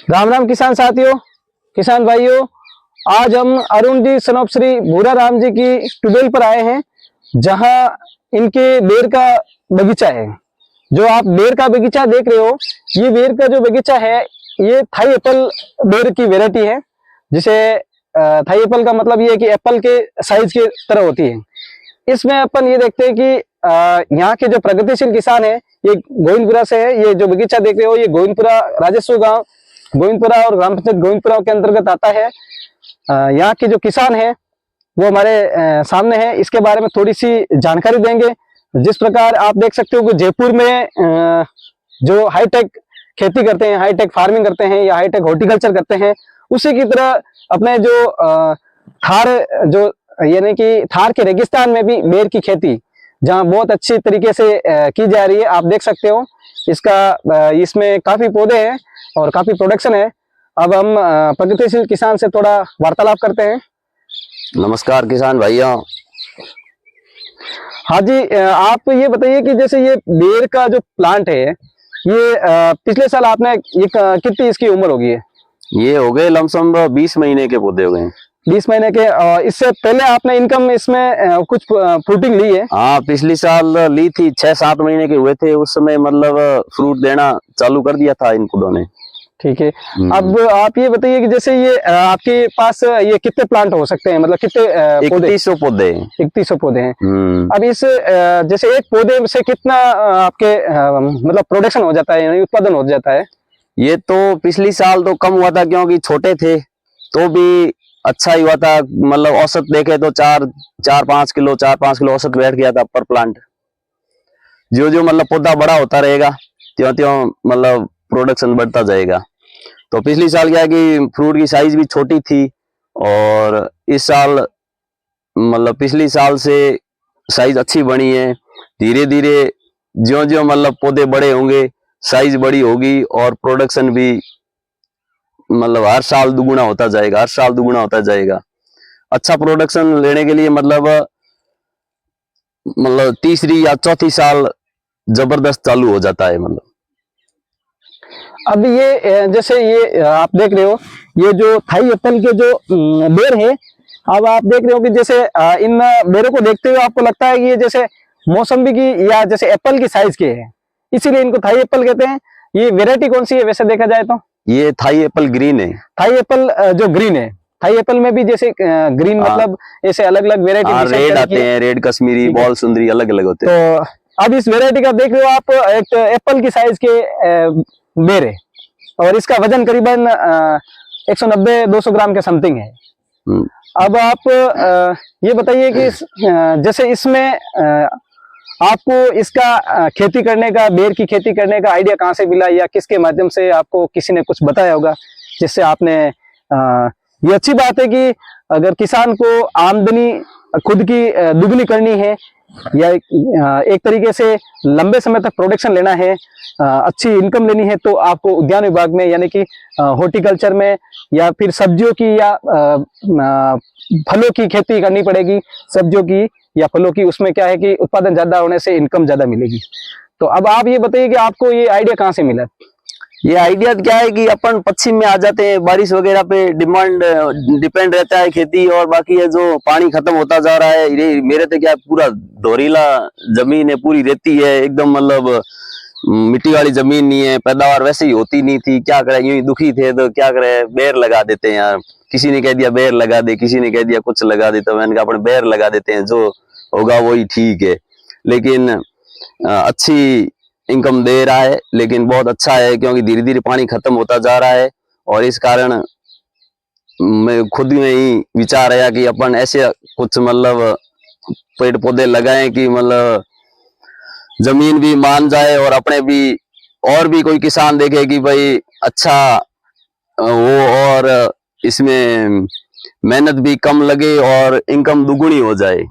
राम राम किसान साथियों, किसान भाइयों। आज हम अरुण जी सन ऑफ श्री भूरा राम जी की ट्यूबवेल पर आए हैं, जहां इनके बेर का बगीचा है। जो आप बेर का बगीचा देख रहे हो, ये बेर का जो बगीचा है, ये थाई एप्पल बेर की वेराइटी है। जिसे थाई एप्पल का मतलब ये है कि एप्पल के साइज की तरह होती है। इसमें अपन ये देखते हैं कि यहाँ के जो प्रगतिशील किसान है, ये गोविंदपुरा से है। ये जो बगीचा देख रहे हो, ये गोविंदपुरा राजस्व गांव गोविंदपुरा और ग्राम पंचायत गोविंदपुरा के अंतर्गत आता है। यहाँ के जो किसान है वो हमारे सामने है। इसके बारे में थोड़ी सी जानकारी देंगे। जिस प्रकार आप देख सकते हो कि जयपुर में जो हाईटेक खेती करते हैं, हाईटेक फार्मिंग करते हैं या हाईटेक हॉर्टिकल्चर करते हैं, उसी की तरह अपने जो थार जो यानी कि थार के रेगिस्तान में भी बेर की खेती जहाँ बहुत अच्छी तरीके से की जा रही है। आप देख सकते हो इसमें काफी पौधे हैं और काफी प्रोडक्शन है। अब हम प्रगतिशील किसान से थोड़ा वार्तालाप करते हैं। नमस्कार किसान भैया। हाँ जी, आप ये बताइए कि जैसे ये बेर का जो प्लांट है, ये पिछले साल आपने कितनी इसकी उम्र होगी है? ये हो गए लमसम 20 महीने के पौधे हो गए। 20 महीने के। इससे पहले आपने इनकम इसमें कुछ फ्रूटिंग ली है? हाँ, पिछली साल ली थी। 6-7 महीने के हुए थे उस समय, मतलब फ्रूट देना चालू कर दिया था इन पौधों ने। ठीक है। अब आप ये बताइए कि जैसे ये आपके पास ये कितने प्लांट हो सकते हैं, मतलब कितने पौधे? 3100 पौधे। 3100 पौधे हैं। अब इस जैसे एक पौधे से कितना आपके मतलब प्रोडक्शन हो जाता है, यानी उत्पादन हो जाता है? ये तो पिछली साल तो कम हुआ था क्योंकि छोटे थे, तो भी अच्छा ही हुआ था। मतलब औसत देखे तो 4-5 किलो औसत बैठ गया था पर प्लांट। जो जो मतलब पौधा बड़ा होता रहेगा त्यों त्यों मतलब प्रोडक्शन बढ़ता जाएगा। तो पिछली साल क्या है कि फ्रूट की साइज भी छोटी थी, और इस साल मतलब पिछली साल से साइज अच्छी बनी है। धीरे धीरे ज्यों ज्यों मतलब पौधे बड़े होंगे, साइज बड़ी होगी और प्रोडक्शन भी मतलब हर साल दुगुना होता जाएगा, हर साल दुगुना होता जाएगा। अच्छा प्रोडक्शन लेने के लिए मतलब तीसरी या चौथी साल जबरदस्त चालू हो जाता है। मतलब अब ये जैसे ये आप देख रहे हो, ये जो थाई एप्पल के जो बेर है, अब आप देख रहे हो कि जैसे इन बेरों को देखते हुए आपको लगता है कि ये जैसे मौसम्बी की या जैसे एप्पल की साइज के है, इसीलिए इनको थाई एप्पल कहते हैं। ये वेराइटी कौन सी है वैसे देखा जाए तो? ये थाई एप्पल ग्रीन है। थाई एप्पल जो ग्रीन है, थाई एप्पल में भी जैसे ग्रीन मतलब ऐसे अलग अलग वेराइटी रेड आते हैं, रेड कश्मीरी, बॉल सुंदरी, अलग अलग होते हैं। तो अब इस वेराइटी का देख रहे हो आप, एक एप्पल की साइज के बेर है और इसका वजन करीबन 190-200 ग्राम के समथिंग है। अब आप ये बताइए कि जैसे इसमें आपको इसका खेती करने का, बेर की खेती करने का आइडिया कहाँ से मिला, या किसके माध्यम से आपको किसी ने कुछ बताया होगा जिससे आपने ये अच्छी बात है कि अगर किसान को आमदनी खुद की दुगनी करनी है या एक तरीके से लंबे समय तक प्रोडक्शन लेना है, अच्छी इनकम लेनी है, तो आपको उद्यान विभाग में यानी कि हॉर्टिकल्चर में या फिर सब्जियों की या फलों की खेती करनी पड़ेगी। सब्जियों की या फलों की, उसमें क्या है कि उत्पादन ज्यादा होने से इनकम ज्यादा मिलेगी। तो अब आप ये बताइए कि आपको ये आइडिया कहाँ से मिला? ये आइडिया क्या है कि अपन पश्चिम में आ जाते हैं, बारिश वगैरह पे डिपेंड रहता है खेती, और बाकी है जो पानी खत्म होता जा रहा है। मेरे तो क्या पूरा धोरीला जमीन है, पूरी रेती है एकदम, मतलब मिट्टी वाली जमीन नहीं है, पैदावार वैसे ही होती नहीं थी। क्या करे, यूं ही दुखी थे तो क्या करे, बेर लगा देते हैं यार। किसी ने कह दिया बेर लगा दे, किसी ने कह दिया कुछ लगा दे, तो मैंने कहा अपन बेर लगा देते हैं, जो होगा वही ठीक है। लेकिन अच्छी इनकम दे रहा है, लेकिन बहुत अच्छा है क्योंकि धीरे धीरे पानी खत्म होता जा रहा है। और इस कारण मैं खुद में ही विचार आया कि अपन ऐसे कुछ मतलब पेड़ पौधे लगाएं कि मतलब जमीन भी मान जाए और अपने भी और भी कोई किसान देखे कि भाई अच्छा वो, और इसमें मेहनत भी कम लगे और इनकम दुगुनी हो जाए।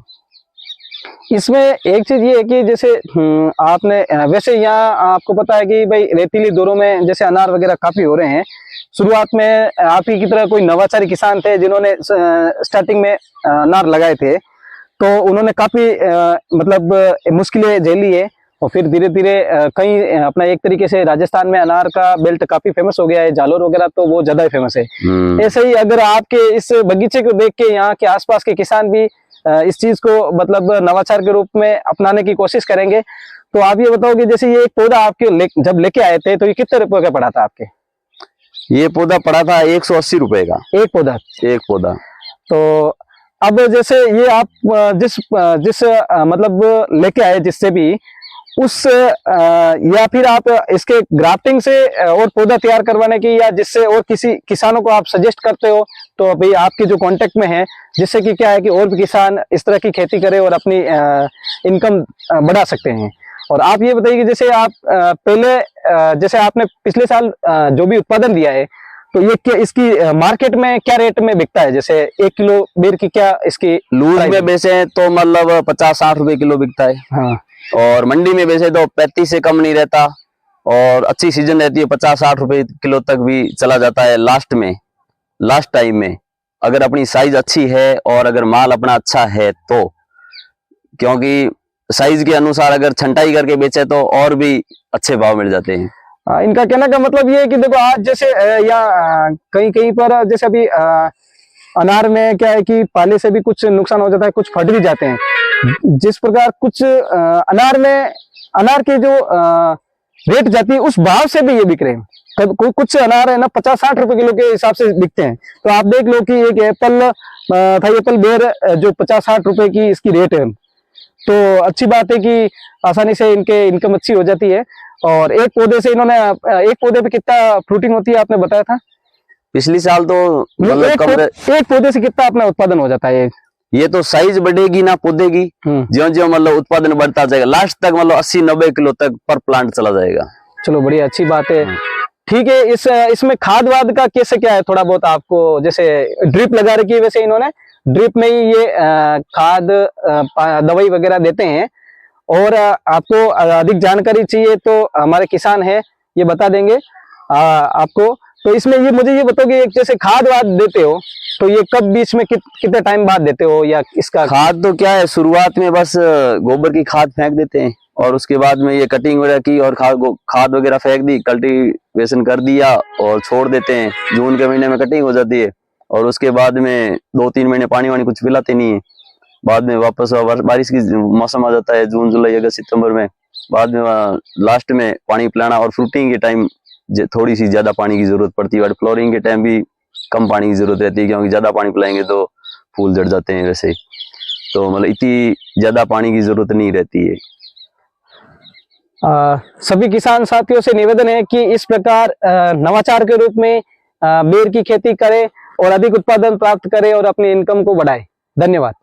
इसमें एक चीज ये है कि जैसे आपने वैसे यहाँ आपको पता है कि भाई रेतीली दौरों में जैसे अनार वगैरह काफी हो रहे हैं। शुरुआत में आप ही की तरह कोई नवाचारी किसान थे जिन्होंने स्टार्टिंग में अनार लगाए थे, तो उन्होंने काफी मतलब मुश्किलें झेली है और फिर धीरे धीरे कहीं अपना एक तरीके से राजस्थान में अनार का बेल्ट काफी फेमस हो गया है, जालोर वगैरह तो वो ज्यादा फेमस है। ऐसे ही अगर आपके इस बगीचे को देख के यहाँ के आसपास के किसान भी इस चीज को मतलब नवाचार के रूप में अपनाने की कोशिश करेंगे, तो आप ये बताओगे जैसे ये एक पौधा आपके जब लेके आए थे तो ये कितने रुपए का पड़ा था आपके? ये पौधा पड़ा था 180 रुपए का, एक पौधा। तो अब जैसे ये आप जिस मतलब लेके आए जिससे भी उस या फिर आप इसके ग्राफ्टिंग से और पौधा तैयार करवाने की, या जिससे और किसी किसानों को आप सजेस्ट करते हो, तो भाई आपके जो कांटेक्ट में है जिससे कि क्या है कि और भी किसान इस तरह की खेती करे और अपनी इनकम बढ़ा सकते हैं। और आप ये बताइए कि जैसे आप पहले जैसे आपने पिछले साल जो भी उत्पादन दिया है, तो ये क्या इसकी मार्केट में क्या रेट में बिकता है? जैसे 1 किलो बेर की क्या इसकी लूज में बेचे तो मतलब 50-60 रुपए किलो बिकता है। हाँ। और मंडी में बेचे तो 35 से कम नहीं रहता, और अच्छी सीजन रहती है 50-60 रुपए किलो तक भी चला जाता है लास्ट टाइम में, अगर अपनी साइज अच्छी है और अगर माल अपना अच्छा है तो। क्योंकि साइज के अनुसार अगर छंटाई करके बेचे तो और भी अच्छे भाव मिल जाते हैं। इनका कहने का मतलब ये है कि देखो आज जैसे या कहीं कहीं पर जैसे अभी अनार में क्या है कि पाले से भी कुछ नुकसान हो जाता है, कुछ फट भी जाते हैं। जिस प्रकार कुछ अनार के जो रेट जाती है उस भाव से भी ये बिक रहे हैं। कुछ अनार है ना 50-60 रुपए किलो के हिसाब से बिकते हैं। तो आप देख लो कि एक एप्पल बेर जो 50-60 रुपए की इसकी रेट है, तो अच्छी बात है कि आसानी से इनके इनकम अच्छी हो जाती है। और एक पौधे से इन्होंने एक पौधे पे कितना फ्रूटिंग होती है आपने बताया था? पिछली साल तो मतलब एक पौधे से कितना अपना उत्पादन हो जाता है? ये तो साइज बढ़ेगी ना पौधे की, ज्यों-ज्यों मतलब उत्पादन बढ़ता जाएगा, लास्ट तक मतलब 80-90 किलो तक पर प्लांट चला जाएगा। चलो बढ़िया, अच्छी बात है। ठीक है, इसमें खाद वाद का कैसे क्या है? थोड़ा बहुत आपको जैसे ड्रिप लगा रखी है, वैसे इन्होंने ड्रिप में ही ये खाद दवाई वगैरह देते हैं। और आपको अधिक जानकारी चाहिए तो हमारे किसान है ये बता देंगे आपको। तो इसमें ये मुझे ये बताओगे, एक जैसे खाद वाद देते हो तो ये कब बीच में कितने टाइम बाद देते हो? या इसका खाद तो क्या है, शुरुआत में बस गोबर की खाद फेंक देते हैं, और उसके बाद में ये कटिंग वगैरह की और खाद वगैरह फेंक दी, कल्टीवेशन कर दिया और छोड़ देते हैं। जून के महीने में कटिंग हो जाती है, और उसके बाद में 2-3 महीने पानी वानी कुछ पिलाते नहीं है। बाद में वापस बारिश की मौसम आ जाता है, जून जुलाई अगस्त सितंबर में। बाद में लास्ट में पानी पिलाना, और फ्रूटिंग के टाइम थोड़ी सी ज्यादा पानी की जरूरत पड़ती है, बट फ्लोरिंग के टाइम भी कम पानी की जरूरत रहती है, क्योंकि ज्यादा पानी पिलाएंगे तो फूल झड़ जाते हैं वैसे। तो मतलब इतनी ज्यादा पानी की जरूरत नहीं रहती है। सभी किसान साथियों से निवेदन है कि इस प्रकार नवाचार के रूप में बेर की खेती करें और अधिक उत्पादन प्राप्त करें और अपनी इनकम को बढ़ाएं। धन्यवाद।